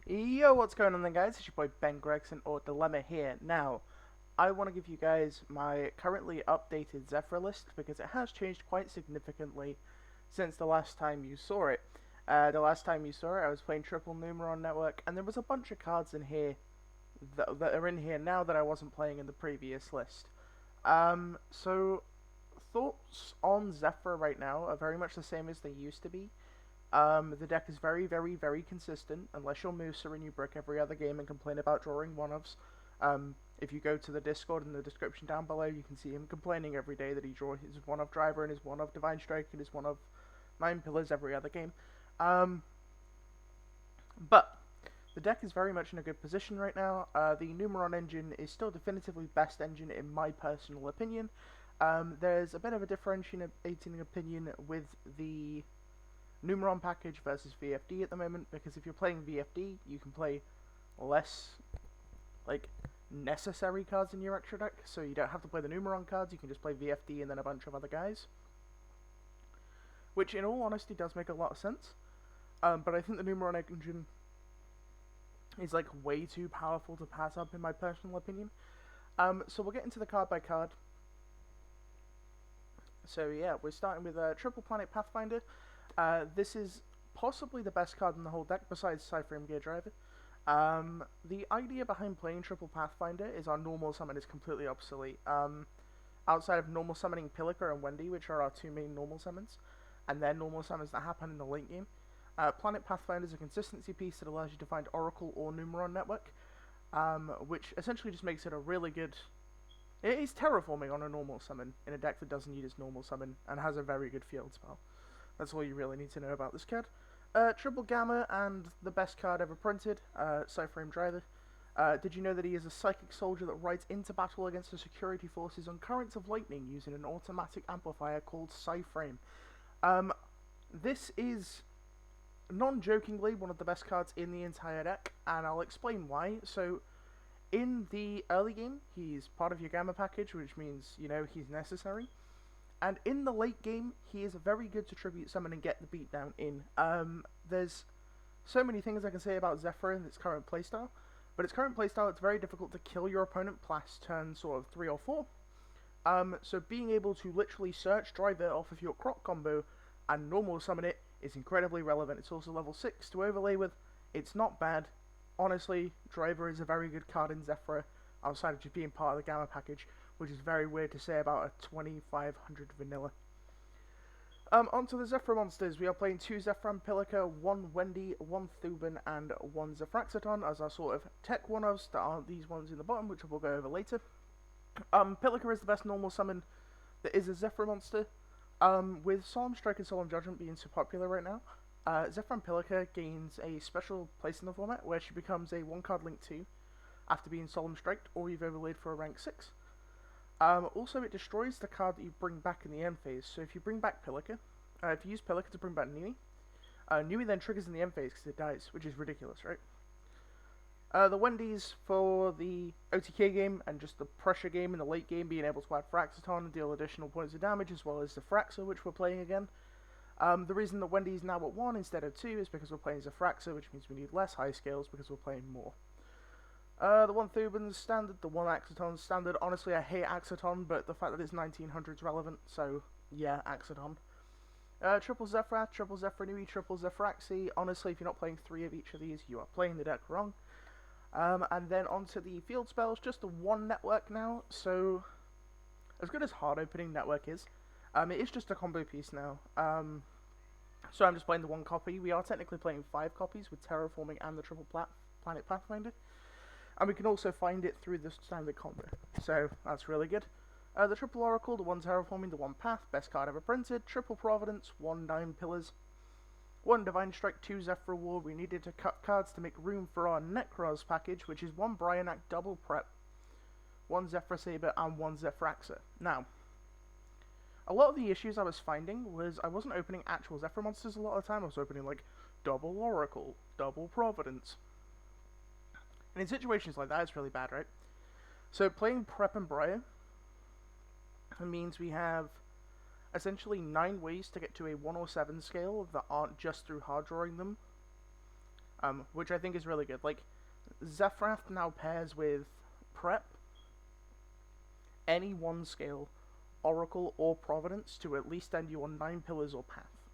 Yo, what's going on then, guys? It's your boy Ben Gregson, or Dilemma here. Now, I want to give you guys my currently updated Zefra list because it has changed quite significantly since the last time you saw it. The last time you saw it, I was playing Triple Numeron Network, and there was a bunch of cards in here that are in here now that I wasn't playing in the previous list. So thoughts on Zefra right now are very much the same as they used to be. The deck is very, very, very consistent, unless you're Mooser and you brick every other game and complain about drawing one-ofs. If you go to the Discord in the description down below, you can see him complaining every day that he draws his one-off Driver and his one-off Divine Strike and his one-off Nine Pillars every other game. But the deck is very much in a good position right now. The Numeron engine is still definitively best engine in my personal opinion. There's a bit of a differentiating opinion with the Numeron package versus VFD at the moment, because if you're playing VFD, you can play less, necessary cards in your extra deck, so you don't have to play the Numeron cards, you can just play VFD and then a bunch of other guys. Which, in all honesty, does make a lot of sense. But I think the Numeron engine is, way too powerful to pass up, in my personal opinion. So we'll get into the card by card. So yeah, we're starting with Triple Planet Pathfinder. This is possibly the best card in the whole deck, besides Cyframe Gear Driver. The idea behind playing Triple Pathfinder is our normal summon is completely obsolete. Outside of normal summoning Pilica and Wendy, which are our two main normal summons, and then normal summons that happen in the late game, Planet Pathfinder is a consistency piece that allows you to find Oracle or Numeron Network, which essentially just makes it a really good... It is terraforming on a normal summon, in a deck that doesn't need its normal summon, and has a very good field spell. That's all you really need to know about this card. Triple Gamma and the best card ever printed, Cyframe Driver. Did you know that he is a psychic soldier that rides into battle against the security forces on currents of lightning using an automatic amplifier called Cyframe? This is, non-jokingly, one of the best cards in the entire deck, and I'll explain why. So, in the early game, he's part of your Gamma package, which means, he's necessary. And in the late game, he is very good to tribute summon and get the beatdown in. There's so many things I can say about Zephra in its current playstyle, but its current playstyle, it's very difficult to kill your opponent past turn sort of 3 or 4. So being able to literally search Driver off of your Croc combo and normal summon it is incredibly relevant. It's also level 6 to overlay with. It's not bad. Honestly, Driver is a very good card in Zephra, outside of just being part of the Gamma package, which is very weird to say about a 2500 vanilla. Onto the Zephra monsters. We are playing 2 Zefra and Pilica, 1 Wendy, 1 Thuban, and 1 Zefraxaton as our sort of tech one-ofs that aren't these ones in the bottom, which we'll go over later. Pilica is the best normal summon that is a Zefra monster. With Solemn Strike and Solemn Judgment being so popular right now, Zefra and Pilica gains a special place in the format where she becomes a 1-card link 2 after being Solemn Striked, or you've overlaid for a rank 6. Also, it destroys the card that you bring back in the end phase. So if you bring back Pilica, if you use Pilica to bring back Nui, Nui then triggers in the end phase because it dies, which is ridiculous, right? The Wendy's for the OTK game and just the pressure game in the late game, being able to add Fraxaton and deal additional points of damage, as well as the Fraxa, which we're playing again. The reason that Wendy's now at 1 instead of 2 is because we're playing Zefraxa, which means we need less high scales because we're playing more. The 1 Thuban's standard, the 1 Axaton's standard. Honestly, I hate Axaton, but the fact that it's 1900's relevant, so yeah, Axaton. Triple Zefra Nui, Triple Zefraxi. Honestly, if you're not playing 3 of each of these, you are playing the deck wrong. And then onto the field spells, just the 1 network now, so as good as hard opening network is, it is just a combo piece now. So I'm just playing the 1 copy. We are technically playing 5 copies with Terraforming and the Triple Planet Pathfinder. And we can also find it through the standard combo, so that's really good. The Triple Oracle, the 1 Terraforming, the 1 Path, best card ever printed. Triple Providence, 1 Nine Pillars, 1 Divine Strike, 2 Zefra War. We needed to cut cards to make room for our Necros package, which is 1 Brionac double prep, 1 Zefra Saber, and 1 Zefraxa. Now, a lot of the issues I was finding was I wasn't opening actual Zefra monsters a lot of the time. I was opening double Oracle, double Providence. And in situations like that, it's really bad, right? So playing Prep and Briar means we have essentially 9 ways to get to a 107 scale that aren't just through hard drawing them. which I think is really good. Like, Zephra now pairs with Prep, any 1 scale, Oracle, or Providence to at least end you on 9 pillars or path,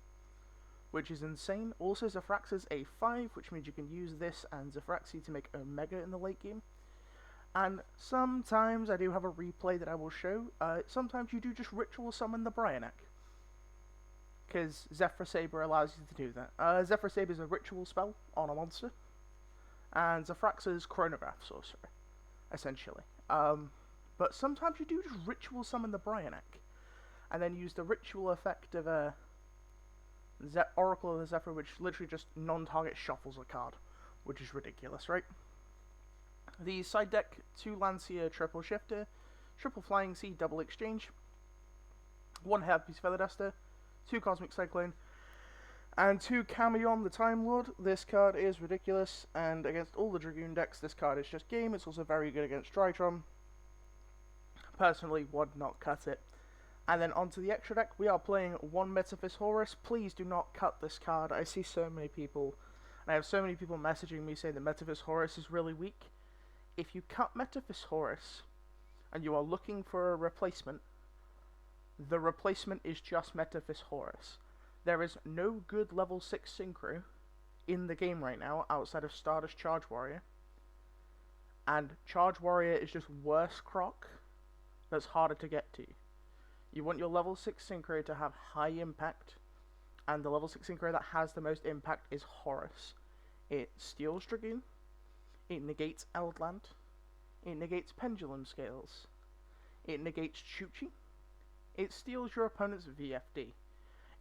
which is insane. Also, Zephrax's A5, which means you can use this and Zephraxi to make Omega in the late game. And sometimes I do have a replay that I will show. Sometimes you do just ritual summon the Brionac, because Zefra Saber allows you to do that. Zefra Saber is a ritual spell on a monster, and Zephrax's chronograph sorcerer, essentially. But sometimes you do just ritual summon the Brionac, and then use the ritual effect of Oracle of the Zephra, which literally just non-target shuffles a card, which is ridiculous, right? The side deck, 2 Lancia triple shifter, triple flying sea double exchange, 1 Hairpiece Feather Duster, 2 Cosmic Cyclone, and 2 Camion the Time Lord. This card is ridiculous, and against all the Dragoon decks, this card is just game. It's also very good against Drytron. Personally, would not cut it. And then onto the extra deck, we are playing 1 Metaphys Horus. Please do not cut this card. I see so many people, and I have so many people messaging me saying that Metaphys Horus is really weak. If you cut Metaphys Horus, and you are looking for a replacement, the replacement is just Metaphys Horus. There is no good level 6 synchro in the game right now outside of Stardust Charge Warrior. And Charge Warrior is just worse croc that's harder to get to. You want your level 6 synchro to have high impact, and the level 6 synchro that has the most impact is Horus. It steals Dragoon, it negates Eldland, it negates Pendulum Scales, it negates Chuchi, it steals your opponent's VFD.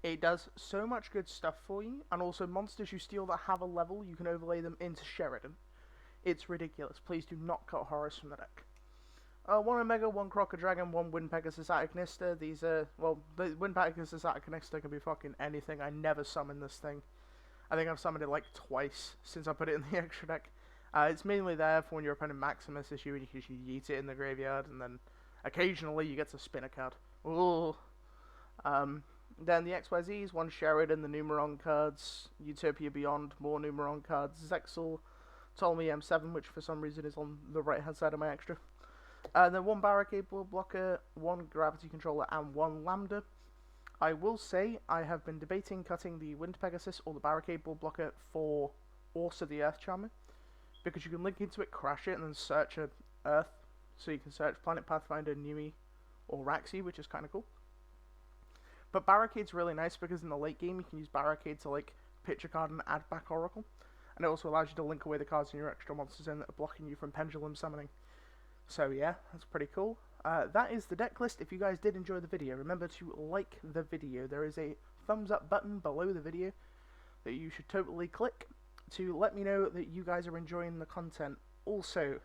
It does so much good stuff for you, and also monsters you steal that have a level, you can overlay them into Sheridan. It's ridiculous. Please do not cut Horus from the deck. 1 Omega, 1 Croc, a Dragon, 1 Wind Pegasus Atomista. These are, well, the Wind Pegasus Atomista can be fucking anything. I never summon this thing. I think I've summoned it like twice since I put it in the extra deck. It's mainly there for when your opponent Maximus you and you can yeet it in the graveyard, and then occasionally you get to spin a card. Ooh. Then the XYZs, 1 Sheridan, the Numeron cards, Utopia Beyond, more Numeron cards, Zexal, Ptolemy M7, which for some reason is on the right hand side of my extra. Then 1 Barricade Ball Blocker, 1 Gravity Controller, and 1 Lambda. I will say I have been debating cutting the Wind Pegasus or the Barricade Ball Blocker for also the Earth Charmer, because you can link into it, crash it, and then search Earth. So you can search Planet Pathfinder, Nui, or Raxi, which is kind of cool. But Barricade's really nice because in the late game you can use Barricade to like pitch a card and add back Oracle. And it also allows you to link away the cards in your extra monsters in that are blocking you from Pendulum summoning. So yeah, that's pretty cool. That is the deck list. If you guys did enjoy the video, remember to like the video. There is a thumbs up button below the video that you should totally click to let me know that you guys are enjoying the content. Also,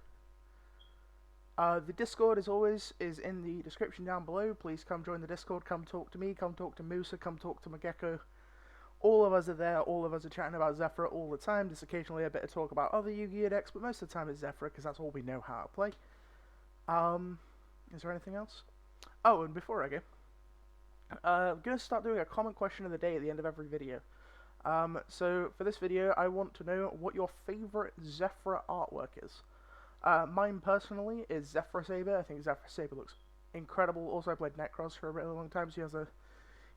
the Discord, as always, is in the description down below. Please come join the Discord, come talk to me, come talk to Musa, come talk to Magecko. All of us are there, all of us are chatting about Zephra all the time. There's occasionally a bit of talk about other Yu-Gi-Oh! Decks, but most of the time it's Zephra, because that's all we know how to play. Is there anything else? Oh, and before I go, I'm going to start doing a comment question of the day at the end of every video. So for this video, I want to know what your favourite Zephra artwork is. Mine personally is Zefra Saber. I think Zefra Saber looks incredible. Also, I played Necros for a really long time, so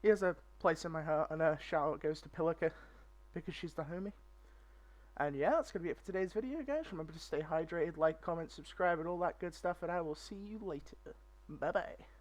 he has a place in my heart. And a shout out goes to Pilica because she's the homie. And yeah, that's gonna be it for today's video, guys. Remember to stay hydrated, like, comment, subscribe, and all that good stuff. And I will see you later. Bye bye.